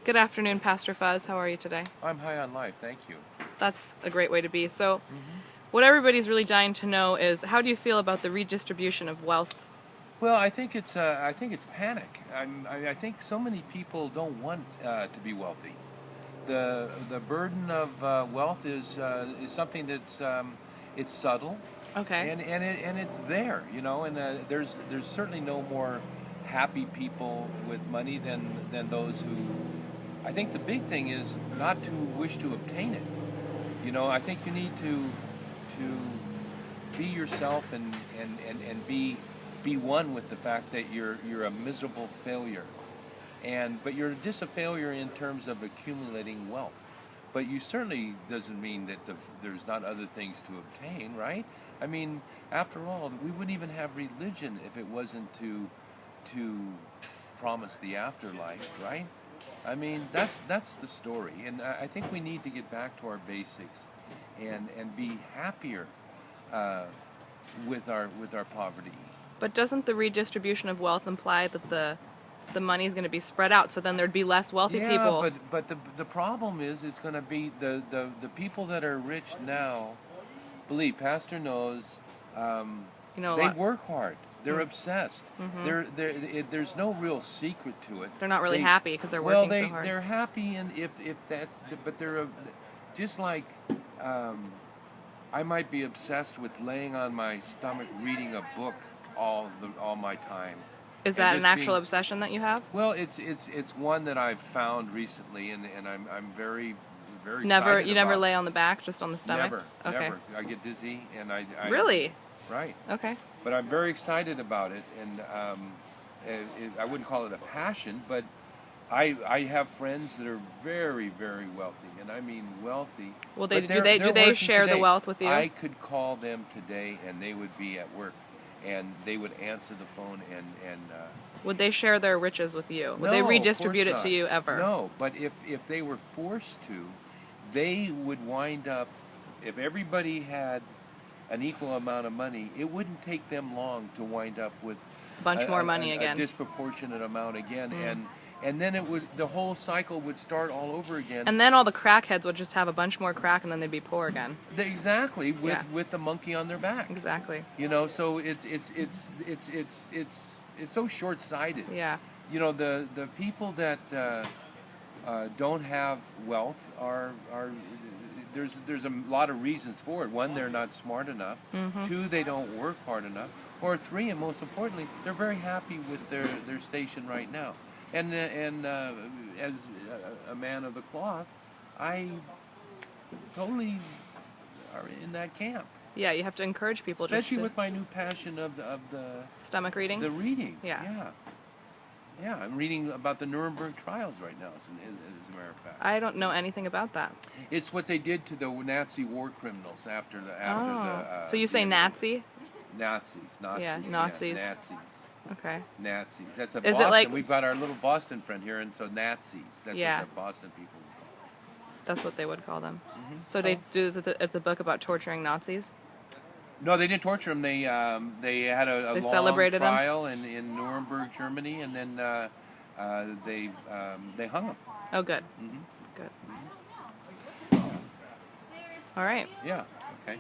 Good afternoon, Pastor Fuzz. How are you today? I'm high on life, thank you. That's a great way to be. So, what everybody's really dying to know is, how do you feel about the redistribution of wealth? Well, I think it's panic. I think so many people don't want to be wealthy. The burden of wealth is something that's it's subtle. Okay. And it's there, you know. And there's certainly no more happy people with money than those who. I think the big thing is not to wish to obtain it. You know, I think you need to be yourself and be one with the fact that you're a miserable failure, but you're just a failure in terms of accumulating wealth. But you certainly doesn't mean that there's not other things to obtain, right? I mean, after all, we wouldn't even have religion if it wasn't to promise the afterlife, right? I mean, that's the story, and I think we need to get back to our basics, and be happier with our poverty. But doesn't the redistribution of wealth imply that the money is going to be spread out, so then there'd be less wealthy people? Yeah, but the problem is it's going to be the people that are rich now. Believe Pastor knows. They work hard. They're obsessed. There's no real secret to it. They're not really happy because they're working so hard. Well, they're happy, and if that's, but they're just like I might be obsessed with laying on my stomach reading a book all my time. Is that an actual obsession that you have? Well, it's one that I've found recently, and I'm very never. excited You never about. lay on the back, just on the stomach. Never. I get dizzy, and I really. Right. Okay. But I'm very excited about it, and I wouldn't call it a passion, but I have friends that are very, very wealthy, and I mean wealthy. Well, do they share the wealth with you? I could call them today, and they would be at work, and they would answer the phone, and would they share their riches with you? Would no, they redistribute of it course to you ever? No, but if they were forced to, they would wind up. If everybody had an equal amount of money, it wouldn't take them long to wind up with a bunch more money again, a disproportionate amount again, and then the whole cycle would start all over again. And then all the crackheads would just have a bunch more crack, and then they'd be poor again. Exactly, with the monkey on their back. Exactly. You know, so it's so short-sighted. Yeah. You know, the people that don't have wealth are there's a lot of reasons for it. One, they're not smart enough. Two, they don't work hard enough. Or three, and most importantly, they're very happy with their station right now. And as a man of the cloth, I totally are in that camp. Yeah, you have to encourage people, especially with my new passion of the stomach reading. The reading. Yeah. Yeah, I'm reading about the Nuremberg trials right now, as a matter of fact. I don't know anything about that. It's what they did to the Nazi war criminals after the. So you say Nazi? Nazis. Yeah, Nazis. Yeah, Nazis. Okay. Nazis. That's a Is Boston. it like, we've got our little Boston friend here, and so Nazis. That's what the Boston people would call them. That's what they would call them. So it's a book about torturing Nazis? No, they didn't torture him. They had a long celebrated trial in Nuremberg, Germany, and then they hung him. Oh, good. Good. All right. Yeah. Okay.